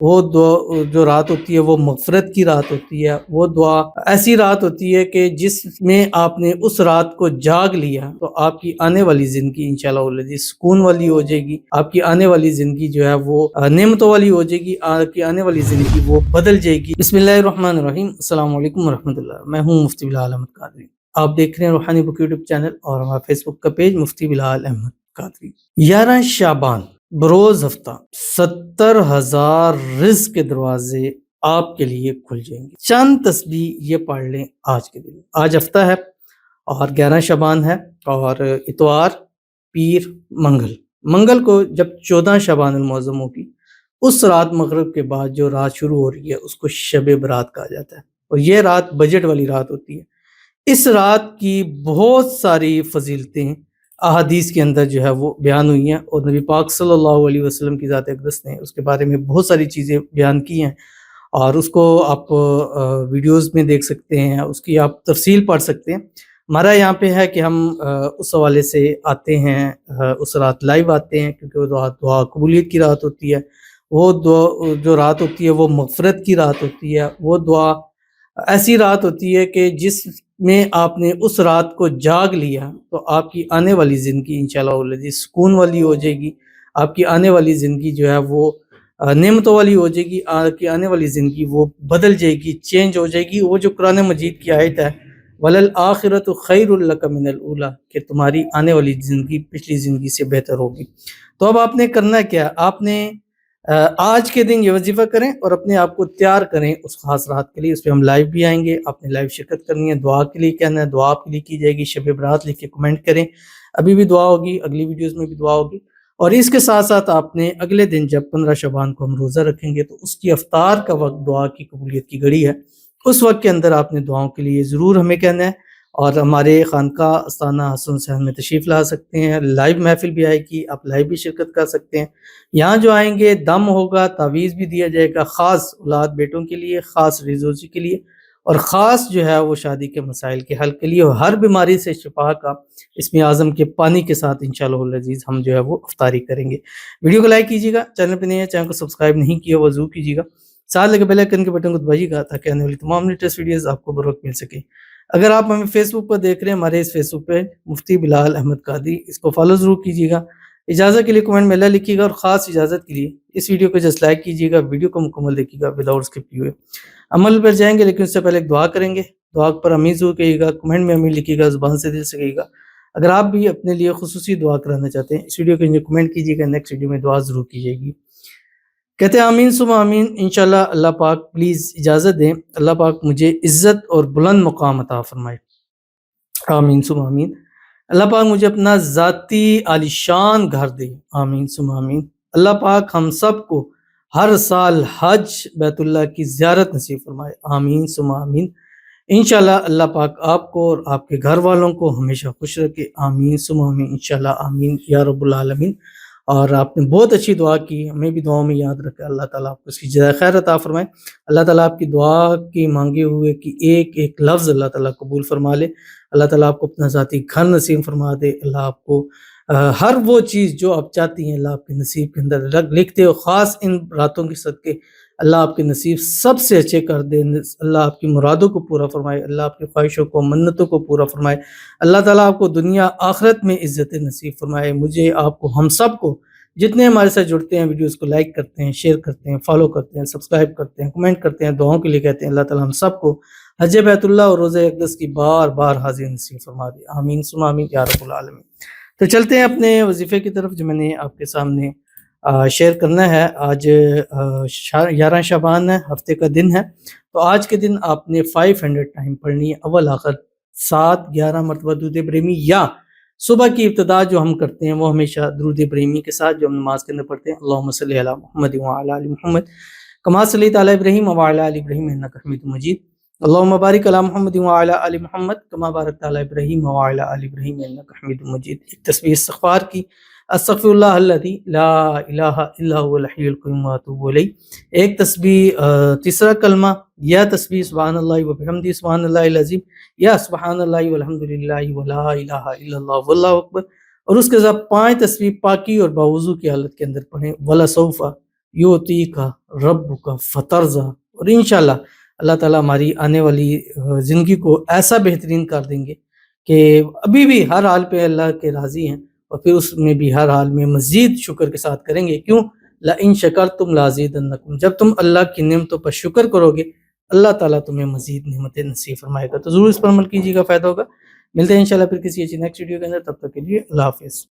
وہ دعا جو رات ہوتی ہے وہ مغفرت کی رات ہوتی ہے، وہ دعا ایسی رات ہوتی ہے کہ جس میں آپ نے اس رات کو جاگ لیا تو آپ کی آنے والی زندگی انشاءاللہ العزیز سکون والی ہو جائے گی، آپ کی آنے والی زندگی جو ہے وہ نعمتوں والی ہو جائے گی، آپ کی آنے والی زندگی وہ بدل جائے گی۔ بسم اللہ الرحمن الرحیم، السلام علیکم ورحمۃ اللہ، میں ہوں مفتی بلال احمد قادری۔ آپ دیکھ رہے ہیں روحانی بک یوٹیوب چینل اور ہمارا فیس بک کا پیج مفتی بلال احمد قادری۔ 11 شعبان بروز ہفتہ 70,000 رزق کے دروازے آپ کے لیے کھل جائیں گے۔ چند تسبیح یہ پڑھ لیں آج کے دن۔ آج ہفتہ ہے اور 11 شعبان ہے اور اتوار، پیر، منگل کو جب 14 شعبان المعظم ہوگی، اس رات مغرب کے بعد جو رات شروع ہو رہی ہے اس کو شب برات کہا جاتا ہے، اور یہ رات بجٹ والی رات ہوتی ہے۔ اس رات کی بہت ساری فضیلتیں احادیث کے اندر جو ہے وہ بیان ہوئی ہیں، اور نبی پاک صلی اللہ علیہ وسلم کی ذات اقدس نے اس کے بارے میں بہت ساری چیزیں بیان کی ہیں، اور اس کو آپ ویڈیوز میں دیکھ سکتے ہیں، اس کی آپ تفصیل پڑھ سکتے ہیں۔ ہمارا یہاں پہ ہے کہ ہم اس حوالے سے آتے ہیں، اس رات لائیو آتے ہیں، کیونکہ وہ دعا قبولیت کی رات ہوتی ہے، وہ دعا جو رات ہوتی ہے وہ مغفرت کی رات ہوتی ہے، وہ دعا ایسی رات ہوتی ہے کہ جس میں آپ نے اس رات کو جاگ لیا تو آپ کی آنے والی زندگی انشاءاللہ العزیز سکون والی ہو جائے گی، آپ کی آنے والی زندگی جو ہے وہ نعمتوں والی ہو جائے گی، آپ کی آنے والی زندگی وہ بدل جائے گی، چینج ہو جائے گی۔ وہ جو قرآن مجید کی آیت ہے وَلَلْآخِرَةُ خَيْرٌ لَكَ مِنَ الْأُولَىٰ، کہ تمہاری آنے والی زندگی پچھلی زندگی سے بہتر ہوگی۔ تو اب آپ نے کرنا کیا؟ آپ نے آج کے دن یہ وظیفہ کریں اور اپنے آپ کو تیار کریں اس خاص رات کے لیے۔ اس پہ ہم لائیو بھی آئیں گے، آپ نے لائیو شرکت کرنی ہے، دعا کے لیے کہنا ہے، دعا آپ کے لیے کی جائے گی، شب برات لکھ کے کمنٹ کریں، ابھی بھی دعا ہوگی، اگلی ویڈیوز میں بھی دعا ہوگی۔ اور اس کے ساتھ ساتھ آپ نے اگلے دن جب 15 شعبان کو ہم روزہ رکھیں گے تو اس کی افطار کا وقت دعا کی قبولیت کی گھڑی ہے، اس وقت کے اندر آپ نے دعاؤں کے لیے ضرور ہمیں کہنا ہے، اور ہمارے خانقاہ استانہ حسن صاحب میں تشریف لا سکتے ہیں، لائیو محفل بھی آئے گی، آپ لائیو بھی شرکت کر سکتے ہیں۔ یہاں جو آئیں گے دم ہوگا، تعویذ بھی دیا جائے گا، خاص اولاد بیٹوں کے لیے، خاص ریزوزی کے لیے، اور خاص جو ہے وہ شادی کے مسائل کے حل کے لیے، اور ہر بیماری سے شفا کا اسم اعظم کے پانی کے ساتھ انشاءاللہ العزیز ہم جو ہے وہ افطاری کریں گے۔ ویڈیو کو لائک کیجیے گا، چینل پہ نہیں ہے چینل کو سبسکرائب نہیں کیا وہ ضرور کیجیے گا، ساتھ لگے بیل آئیکن کے بٹن کو دبائیے گا تاکہ آنے والی تمام لیٹسٹ ویڈیوز آپ کو بروقت مل سکے۔ اگر آپ ہمیں فیس بک پر دیکھ رہے ہیں، ہمارے اس فیس بک پہ مفتی بلال احمد قادری، اس کو فالو ضرور کیجیے گا۔ اجازت کے لیے کمنٹ میں اللہ لکھیے گا، اور خاص اجازت کے لیے اس ویڈیو کو جسٹ لائک کیجیے گا، ویڈیو کو مکمل دیکھیے گا وداؤٹ اسکپ کیے ہوئے۔ عمل پر جائیں گے لیکن اس سے پہلے ایک دعا کریں گے، دعا پر امین ضرور کہیے گا، کمنٹ میں امین لکھیے گا، زبان سے دل سے کہیے گا۔ اگر آپ بھی اپنے لیے خصوصی دعا کرانا چاہتے ہیں، اس ویڈیو کے نیچے کمنٹ کیجیے گا، نیکسٹ ویڈیو میں دعا ضرور کی جائے گی۔ کہتے ہیں آمین ثم آمین۔ انشاءاللہ اللہ پاک پلیز اجازت دیں، اللہ پاک مجھے عزت اور بلند مقام عطا فرمائے، آمین ثم آمین۔ اللہ پاک مجھے اپنا ذاتی عالیشان گھر دے، آمین ثم آمین۔ اللہ پاک ہم سب کو ہر سال حج بیت اللہ کی زیارت نصیب فرمائے، آمین ثم آمین۔ انشاءاللہ اللہ پاک آپ کو اور آپ کے گھر والوں کو ہمیشہ خوش رکھے، آمین ثم آمین، انشاءاللہ آمین یا رب العالمین۔ اور آپ نے بہت اچھی دعا کی، ہمیں بھی دعاؤں میں یاد رکھے، اللہ تعالیٰ آپ کو اس کی جزائے خیر عطا فرمائے، اللہ تعالیٰ آپ کی دعا کی مانگے ہوئے کی ایک ایک لفظ اللہ تعالیٰ قبول فرما لے، اللہ تعالیٰ آپ کو اپنا ذاتی گھر نصیب فرما دے، اللہ آپ کو ہر وہ چیز جو آپ چاہتی ہیں اللہ آپ کے نصیب کے اندر لکھتے ہو، خاص ان راتوں کے صدقے اللہ آپ کے نصیب سب سے اچھے کر دے، اللہ آپ کی مرادوں کو پورا فرمائے، اللہ آپ کی خواہشوں کو منتوں کو پورا فرمائے، اللہ تعالیٰ آپ کو دنیا آخرت میں عزت نصیب فرمائے۔ مجھے آپ کو ہم سب کو جتنے ہمارے ساتھ جڑتے ہیں، ویڈیوز کو لائک کرتے ہیں، شیئر کرتے ہیں، فالو کرتے ہیں، سبسکرائب کرتے ہیں، کمنٹ کرتے ہیں، دعاؤں کے لیے کہتے ہیں، اللہ تعالیٰ ہم سب کو حج بیت اللہ اور روزہ اقدس کی بار بار حاضر نصیب فرما دے، آمین ثم آمین یا رب العالمین۔ تو چلتے ہیں اپنے وظیفے کی طرف جو میں نے آپ کے سامنے شیئر کرنا ہے۔ آج 11 شعبان ہے، ہفتے کا دن ہے، تو آج کے دن آپ نے 500 ٹائم پڑھنی ہے، اول آخر 7-11 مرتبہ درود ابراہیمی، یا صبح کی ابتدا جو ہم کرتے ہیں وہ ہمیشہ درود ابراہیمی کے ساتھ جو ہم نماز کے اندر پڑھتے ہیں، اللہم صلی علی محمد وعلی آل محمد کما صلیت علی ابراہیم وعلی آل ابراہیم انک حمید مجید، اللہم بارک علی محمد وعلی آل محمد کما بارکت علی ابراہیم وعلی آل ابراہیم انک حمید مجید۔ ایک تسبیح استغفار کی، استغفر اللہ الذی لا الہ الا هو الحی القیوم واتوب الیہ۔ ایک تسبیح تیسرا کلمہ یا تسبیح سبحان اللہ وبحمدہ سبحان اللہ العظیم، یا سبحان اللہ والحمدللہ ولا الہ الا اللہ واللہ اکبر، اور اس کے ساتھ 5 تسبیح پاکی اور باوضو کی حالت کے اندر پڑھیں، ولا سوف یعطیک ربک فترضی، اور انشاءاللہ اللہ تعالیٰ ہماری آنے والی زندگی کو ایسا بہترین کر دیں گے کہ ابھی بھی ہر حال پہ اللہ کے راضی ہیں، اور پھر اس میں بھی ہر حال میں مزید شکر کے ساتھ کریں گے۔ کیوں؟ لَإِن شَكَرْتُمْ لَأَزِيدَنَّكُمْ، جب تم اللہ کی نعمتوں پر شکر کرو گے اللہ تعالیٰ تمہیں مزید نعمتیں نصیب فرمائے گا۔ تو ضرور اس پر عمل کیجیے گا، فائدہ ہوگا۔ ملتے ہیں انشاءاللہ پھر کسی اچھی نیکسٹ ویڈیو کے اندر، تب تک کے لیے اللہ حافظ۔